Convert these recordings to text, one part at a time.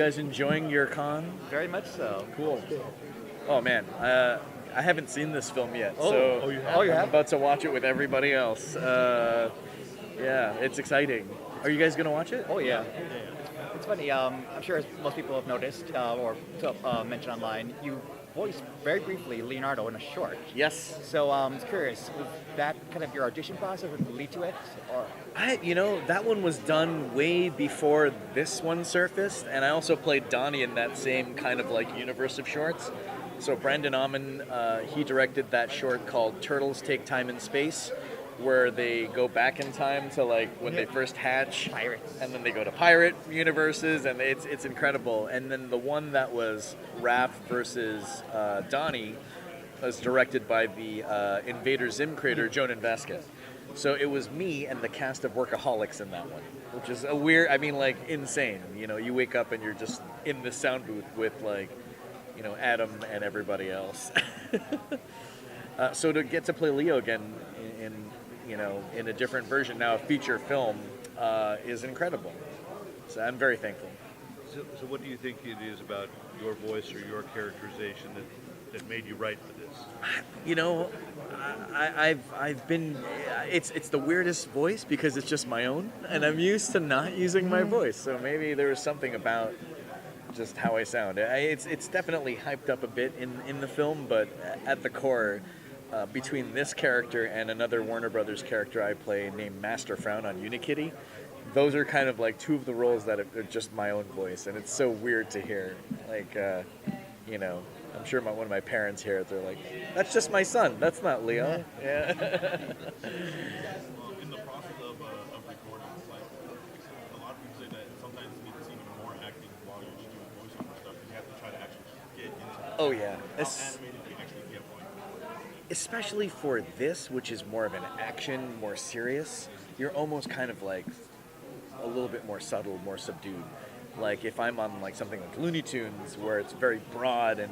guys enjoying your con? Very much so. Cool. Oh man, I haven't seen this film yet, Oh, so oh, you have? Oh, you I'm have? about to watch it with everybody else. Yeah, it's exciting. Are you guys gonna watch it? Oh yeah. It's funny. I'm sure as most people have noticed or mentioned online. You voiced very briefly Leonardo in a short. Yes. So I was curious. Was that kind of your audition process would lead to it, or? That one was done way before this one surfaced, and I also played Donnie in that same kind of like universe of shorts. So Brandon Auman, he directed that short called Turtles Take Time in Space, where they go back in time to like when they first hatch, Pirates. and then they go to pirate universes, and it's incredible. And then the one that was Raph versus Donnie was directed by the Invader Zim creator Jonan Vasquez. So it was me and the cast of Workaholics in that one, which is a weird, insane. You wake up and you're just in the sound booth with like, Adam and everybody else. So to get to play Leo again in a different version, now a feature film, is incredible. So I'm very thankful. So what do you think it is about your voice or your characterization that made you write for this? I've been, it's the weirdest voice because it's just my own, and I'm used to not using my voice. So maybe there was something about just how I sound. It's definitely hyped up a bit in the film, but at the core, between this character and another Warner Brothers character I play named Master Frown on Unikitty, those are kind of like two of the roles that are just my own voice, and it's so weird to hear. Like, I'm sure one of my parents hear it, they're like, that's just my son, that's not Leo. Yeah. In the process of recording, it's like a lot of people say that sometimes you need to see even more acting while you're just doing voiceover stuff. You have to try to actually get into it. Oh yeah. How animated do you actually get one? Especially for this, which is more of an action, more serious, you're almost kind of like a little bit more subtle, more subdued. Like if I'm on like something like Looney Tunes, where it's very broad and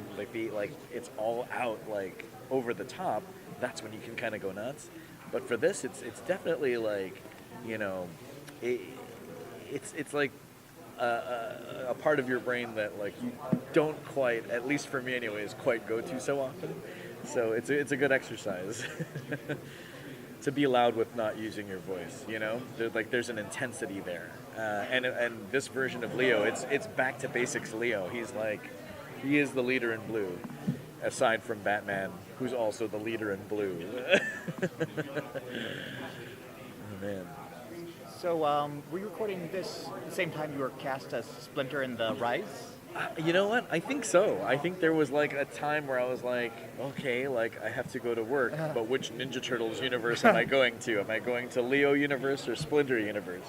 it's all out, like over the top, that's when you can kind of go nuts. But for this, it's definitely like, it's like a part of your brain that like you don't quite, at least for me anyways, quite go to so often. So it's a good exercise to be loud with not using your voice. There's an intensity there. And this version of Leo, it's back to basics Leo. He is the leader in blue, aside from Batman, who's also the leader in blue. Oh, man. So were you recording this at the same time you were cast as Splinter in the Rise? You know what? I think so. I think there was like a time where I was like, okay, like I have to go to work, but which Ninja Turtles universe am I going to? Am I going to Leo universe or Splinter universe?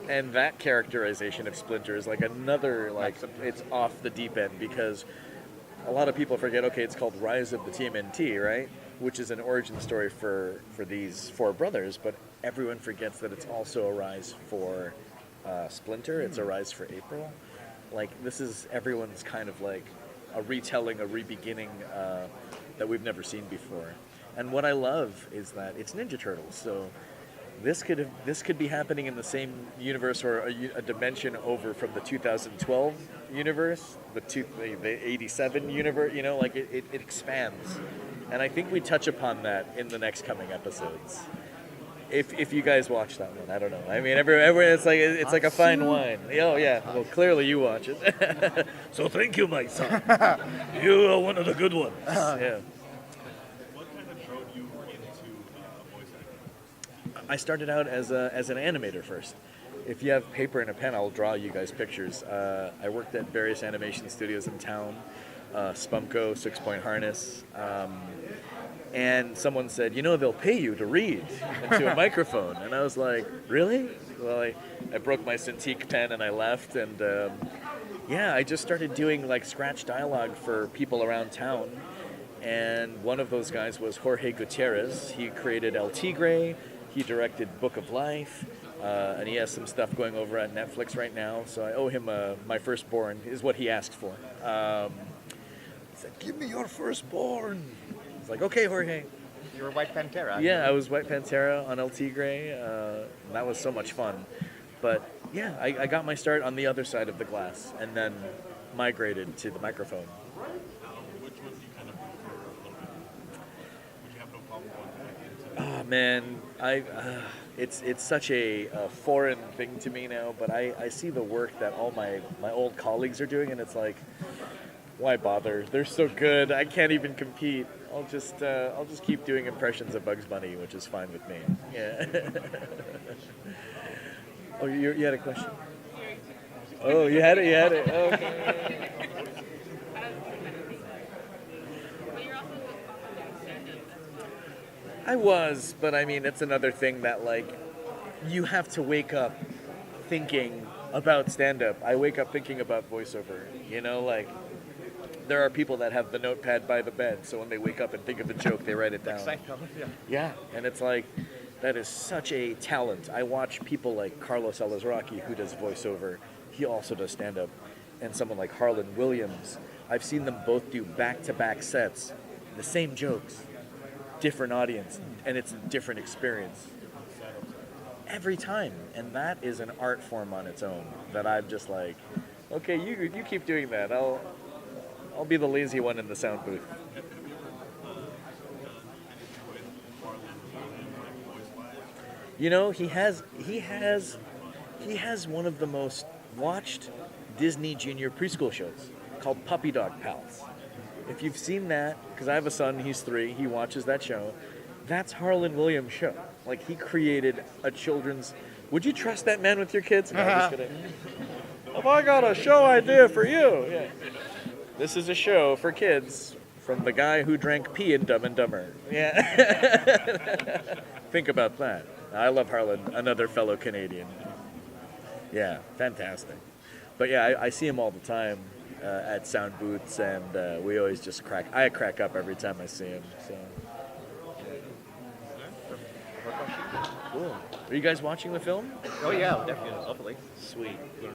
And that characterization of Splinter is like another, like, it's off the deep end, because a lot of people forget, okay, it's called Rise of the TMNT, right? Which is an origin story for these four brothers, but everyone forgets that it's also a rise for Splinter, it's a rise for April. Like, this is everyone's kind of like a retelling, a re-beginning that we've never seen before. And what I love is that it's Ninja Turtles, so this could be happening in the same universe or a dimension over from the 2012 universe, the 87 universe. It expands, and I think we touch upon that in the next coming episodes. If you guys watch that one, I don't know. I mean, everyone it's like a fine wine. Oh yeah, well clearly you watch it. So thank you, my son. You are one of the good ones. Yeah. What kind of drove you into voice acting? I started out as an animator first. If you have paper and a pen, I'll draw you guys pictures. I worked at various animation studios in town, Spumco, 6 Point Harness, and someone said, they'll pay you to read into a microphone. And I was like, really? Well, I broke my Cintiq pen and I left, and I just started doing like scratch dialogue for people around town. And one of those guys was Jorge Gutierrez. He created El Tigre. He directed Book of Life, and he has some stuff going over at Netflix right now. So I owe him my firstborn, is what he asked for. He said, give me your firstborn. I was like, okay, Jorge. You were White Pantera. Yeah, I was White Pantera on El Tigre. That was so much fun. But Yeah, I got my start on the other side of the glass, and then migrated to the microphone. Which one do you kind of prefer a little bit? Would you have no problem going back into? Oh man, it's such a foreign thing to me now. But I see the work that all my old colleagues are doing, and it's like, why bother? They're so good. I can't even compete. I'll just keep doing impressions of Bugs Bunny, which is fine with me. Yeah. Oh, you had a question? Oh, you had it. Okay. I was, but I mean, it's another thing that, like, you have to wake up thinking about stand-up. I wake up thinking about voiceover. You know, like, there are people that have the notepad by the bed, so when they wake up and think of a joke, they write it down. Yeah. Yeah, and it's like, that is such a talent. I watch people like Carlos Alazraqui, who does voiceover. He also does stand-up. And someone like Harlan Williams. I've seen them both do back-to-back sets, the same jokes, different audience, and it's a different experience every time. And that is an art form on its own that I'm just like, okay, you keep doing that. I'll be the lazy one in the sound booth. You know, he has one of the most watched Disney Junior preschool shows called Puppy Dog Pals. If you've seen that, because I have a son, he's 3, he watches that show. That's Harlan Williams' show. Like, he created a children's. Would you trust that man with your kids? No, I'm just kidding. Have I got a show idea for you? Yeah. This is a show for kids from the guy who drank pee in Dumb and Dumber. Yeah. Think about that. I love Harlan, another fellow Canadian. Yeah, fantastic. But yeah, I see him all the time at sound booths, and we always just I crack up every time I see him. So. Cool. Are you guys watching the film? Oh yeah, definitely, hopefully. Sweet.